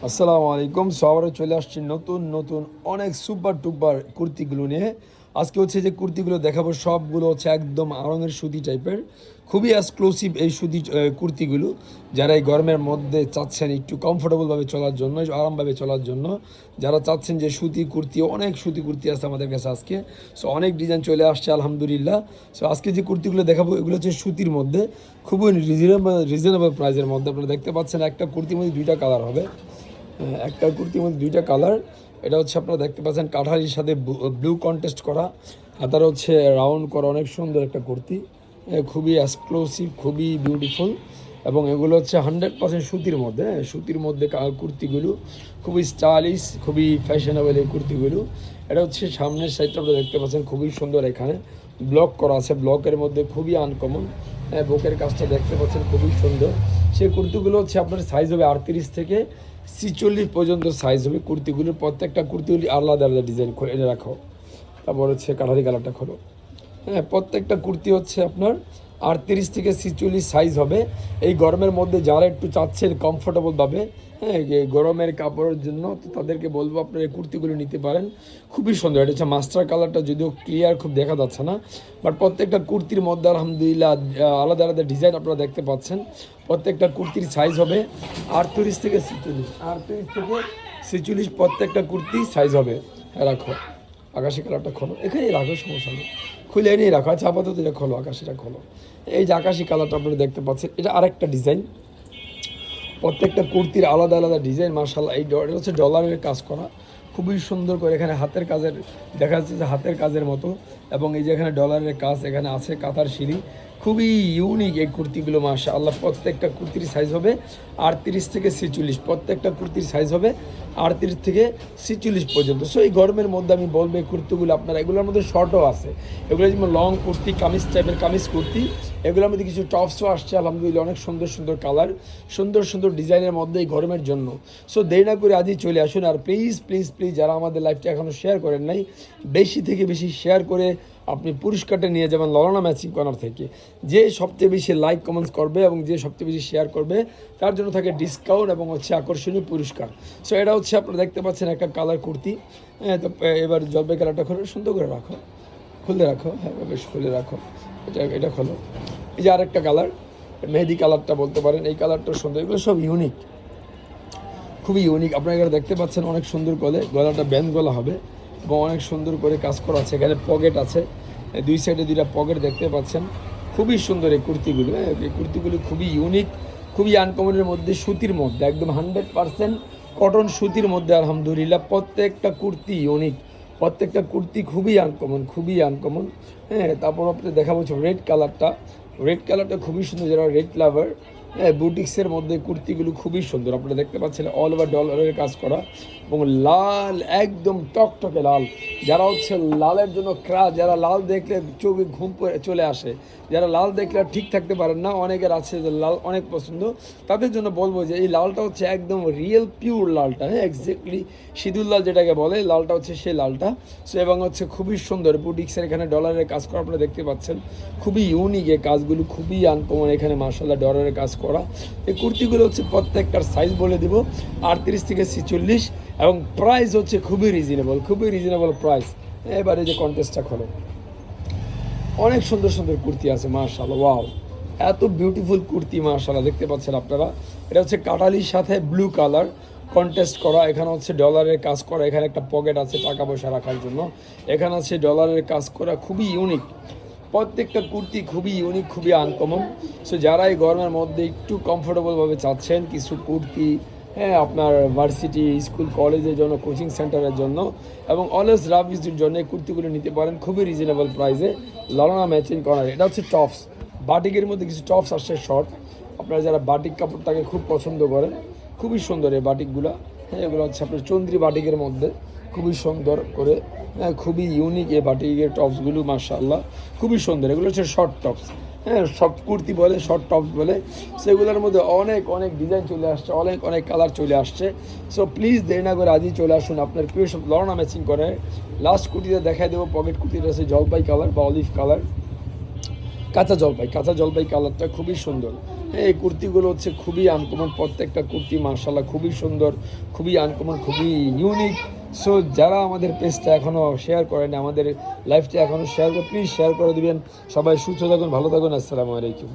আসসালামু আলাইকুম। আবারও চলে আসছি নতুন নতুন অনেক সুপার টুপার কুর্তিগুলো নিয়ে। আজকে হচ্ছে যে কুর্তিগুলো দেখাবো সবগুলো হচ্ছে একদম আড়ঙের সুতি টাইপের, খুবই এক্সক্লুসিভ এই সুতি কুর্তিগুলো। যারা এই গরমের মধ্যে চাচ্ছেন একটু কমফোর্টেবলভাবে চলার জন্য, আরামভাবে চলার জন্য, যারা চাচ্ছেন যে সুতি কুর্তি, অনেক সুতি কুর্তি আছে আমাদের কাছে আজকে। সো অনেক ডিজাইন চলে আসছে আলহামদুলিল্লাহ। সো আজকে যে কুর্তিগুলো দেখাবো এগুলো হচ্ছে সুতির মধ্যে, খুবই রিজনেবল প্রাইসের মধ্যে। আপনারা দেখতে পাচ্ছেন একটা কুর্তির মধ্যে দুইটা কালার হবে। একটা কুর্তির মধ্যে দুইটা কালার। এটা হচ্ছে আপনারা দেখতে পাচ্ছেন কাঠারির সাথে ব্লু কন্টেস্ট করা, হাতার হচ্ছে রাউন্ড করা, অনেক সুন্দর একটা কুর্তি, খুবই এক্সক্লুসিভ, খুবই বিউটিফুল। এবং এগুলো হচ্ছে 100% সুতির মধ্যে। সুতির মধ্যে কুর্তিগুলো খুবই স্টাইলিশ, খুবই ফ্যাশনেবল এই কুর্তিগুলো। এটা হচ্ছে সামনের সাইডটা আপনারা দেখতে পাচ্ছেন খুবই সুন্দর, এখানে ব্লক করা আছে, ব্লকের মধ্যে খুবই আনকমন। বুকের কাজটা দেখতে পাচ্ছেন খুবই সুন্দর। সেই কুর্তিগুলো হচ্ছে আপনার সাইজ হবে 38 থেকে 46 পর্যন্ত সাইজ হবে কুর্তিগুলোর। প্রত্যেকটা কুর্তিগুলি আলাদা আলাদা ডিজাইন এনে রাখো। তারপর হচ্ছে কাঠারি কালারটা খোলো। প্রত্যেকটা কুর্তি হচ্ছে আপনার 38 থেকে 46 সাইজ হবে। এই গরমের মধ্যে যারা একটু চাচ্ছেন কমফোর্টেবলভাবে, গরমের কাপড়ের জন্য, তো তাদেরকে বলবো আপনারা এই কুর্তিগুলো নিতে পারেন। খুবই সুন্দর। এটা হচ্ছে মাস্টার কালারটা, যদিও ক্লিয়ার খুব দেখা যাচ্ছে না, বাট প্রত্যেকটা কুর্তির মধ্যে আলহামদুলিল্লাহ আলাদা আলাদা ডিজাইন আপনারা দেখতে পাচ্ছেন। প্রত্যেকটা কুর্তির সাইজ হবে 38 থেকে 46, 38 থেকে 46 প্রত্যেকটা কুর্তি সাইজ হবে। রাখো আকাশি কালারটা খোলো, এখানেই রাখো, সমস্যা নেই, খুলে এনেই রাখো। আচ্ছা আপাতত এটা খোলো, আকাশিটা খোলো। এই যে আকাশি কালারটা আপনারা দেখতে পাচ্ছেন, এটা আরেকটা ডিজাইন। প্রত্যেকটা কুর্তির আলাদা আলাদা ডিজাইন মাশাআল্লাহ। এটা হচ্ছে ডলারের কাজ করা, খুবই সুন্দর করে, এখানে হাতের কাজের দেখা যাচ্ছে যে হাতের কাজের মতো। এবং এই যে এখানে ডলারের কাজ, এখানে আছে কাতার সিঁড়ি, খুবই ইউনিক এই কুর্তিগুলো মাশাআল্লাহ। প্রত্যেকটা কুর্তির সাইজ হবে 38 থেকে 46, প্রত্যেকটা কুর্তির সাইজ হবে 38 থেকে 46 পর্যন্ত। সো এই গরমের মধ্যে আমি বলবো এই কুর্তিগুলো আপনারা, এগুলোর মধ্যে শর্টও আছে, এগুলো যেমন লং কুর্তি, কামিজ টাইপের কামিজ কুর্তি, এগুলোর মধ্যে কিছু টপসও আসছে আলহামদুলিল্লাহ, অনেক সুন্দর সুন্দর কালার, সুন্দর সুন্দর ডিজাইনের মধ্যে এই গরমের জন্য। সো দেরি না করে আজই চলে আসুন। আর প্লিজ প্লিজ প্লিজ যারা আমাদের লাইভটা এখনও শেয়ার করেন নাই, বেশি থেকে বেশি শেয়ার করে আপনি পুরস্কারটা নিয়ে যাবেন ললনা ম্যাচিং কর্নার থেকে। যে সবচেয়ে বেশি লাইক কমেন্টস করবে এবং যে সবচেয়ে বেশি শেয়ার করবে তার জন্য থাকে ডিসকাউন্ট এবং হচ্ছে আকর্ষণীয় পুরস্কার। সো এটা হচ্ছে আপনারা দেখতে পাচ্ছেন একটা কালার কুর্তি। তো এবার জলপাই কালারটা খুলে সুন্দর করে রাখো, খুলে রাখো, হ্যাঁ বেশ খুলে রাখো। এটা খোলো। এই যে আরেকটা কালার, মেহেদি কালারটা বলতে পারেন, এই কালারটা সুন্দর। এগুলো সব ইউনিক, খুবই ইউনিক। আপনারা এখানে দেখতে পাচ্ছেন অনেক সুন্দর করে গলাটা ব্যান্ড গলা হবে এবং অনেক সুন্দর করে কাজ করা আছে। এখানে পকেট আছে, দুই সাইডে দুইটা পকেট দেখতে পাচ্ছেন, খুবই সুন্দর এই কুর্তিগুলো। এই কুর্তিগুলো খুবই ইউনিক, খুবই আনকমনের মধ্যে, সুতির মধ্যে, একদম 100% কটন সুতির মধ্যে আলহামদুলিল্লাহ। প্রত্যেকটা কুর্তি ইউনিক, প্রত্যেকটা কুর্তি খুবই আনকমন, খুবই আনকমন। তারপর আপনি দেখাবো রেড কালারটা। রেড কালারটা খুবই সুন্দর, যারা রেড লাভার, বুটিক্সের মধ্যে কুর্তিগুলো খুবই সুন্দর। আপনারা দেখতে পাচ্ছেন অল ওভার ডলারের কাজ করা এবং লাল, একদম টকটকে লাল। যারা হচ্ছে লালের জন্য ক্রাশ, যারা লাল দেখলে চোখে ঘুম চলে আসে, যারা লাল দেখলে ঠিক থাকতে পারেন না, অনেকের আছে যে লাল অনেক পছন্দ, তাদের জন্য বলবো যে এই লালটা হচ্ছে একদম রিয়েল পিওর লালটা, এক্স্যাক্টলি সিঁদুর লাল যেটাকে বলে, লালটা হচ্ছে সেই লালটা। সো এবং হচ্ছে খুবই সুন্দর বুটিক্সের এখানে ডলারের কাজ করা আপনারা দেখতে পাচ্ছেন, খুবই ইউনিক এই কাজগুলো, খুবই আনকমন। এখানে মাশাআল্লাহ ডলারের কাজ করা এই কুর্তিগুলো হচ্ছে প্রত্যেকটার সাইজ বলে দিব 38 থেকে 46 এবং প্রাইস হচ্ছে খুবই রিজনেবল, খুবই রিজনেবল প্রাইস। এবারে যে কন্টেস্টটা খোলো, অনেক সুন্দর সুন্দর কুর্তি আছে মাশাআল্লাহ। ওয়াও, এত বিউটিফুল কুর্তি মাশাআল্লাহ দেখতে পাচ্ছেন আপনারা। এটা হচ্ছে কাটালির সাথে ব্লু কালার কন্টেস্ট করা, এখানে হচ্ছে ডলারের কাজ করা, এখানে একটা পকেট আছে টাকা পয়সা রাখার জন্য, এখানে আছে ডলারের কাজ করা, খুবই ইউনিক। প্রত্যেকটা কুর্তি খুবই ইউনিক, খুবই আনকমন। সো যারা এই গরমের মধ্যে একটু কমফোর্টেবলভাবে চাচ্ছেন কিছু কুর্তি, আপনার ভার্সিটি, স্কুল, কলেজের জন্য, কোচিং সেন্টারের জন্য এবং অলওয়েজ রাফ ইউজের জন্য এই কুর্তিগুলো নিতে পারেন খুবই রিজনেবল প্রাইসে ললনা ম্যাচিং কর্নার। এটা হচ্ছে টপস, বাটিকের মধ্যে কিছু টপস আসছে শর্ট। আপনারা যারা বাটিক কাপড়টাকে খুব পছন্দ করেন, খুবই সুন্দর এই বাটিকগুলো। এগুলো হচ্ছে আপনার চন্দ্রী বাটিকের মধ্যে, খুবই সুন্দর করে, খুবই ইউনিক এই বাটিকের টপসগুলো মাশাআল্লাহ, খুবই সুন্দর। এগুলো হচ্ছে শর্ট টপস, সব কুর্তি বলে, শর্ট টপস বলে। সেগুলোর মধ্যে অনেক অনেক ডিজাইন চলে আসছে, অনেক অনেক কালার চলে আসছে। সো প্লিজ দেরি না করে আজই চলে আসুন। আপনার প্রিয় সব ললনা ম্যাচিং করে লাস্ট কুর্তিটা দেখাই দেবো। পকেট কুর্তিটা আছে জলপাই কালার বা অলিভ কালার, কাঁচা জলপাই কালারটা খুবই সুন্দর। এই কুর্তিগুলো হচ্ছে খুবই আনকমন, প্রত্যেকটা কুর্তি মার্শাল্লাহ খুবই সুন্দর, খুবই আনকমন, খুবই ইউনিক। সো যারা আমাদের পেজটা এখনও শেয়ার করেন, আমাদের লাইফটা এখনও শেয়ার করে, প্লিজ শেয়ার করে দিবেন। সবাই সুস্থ থাকুন, ভালো থাকুন, আসসালামু আলাইকুম।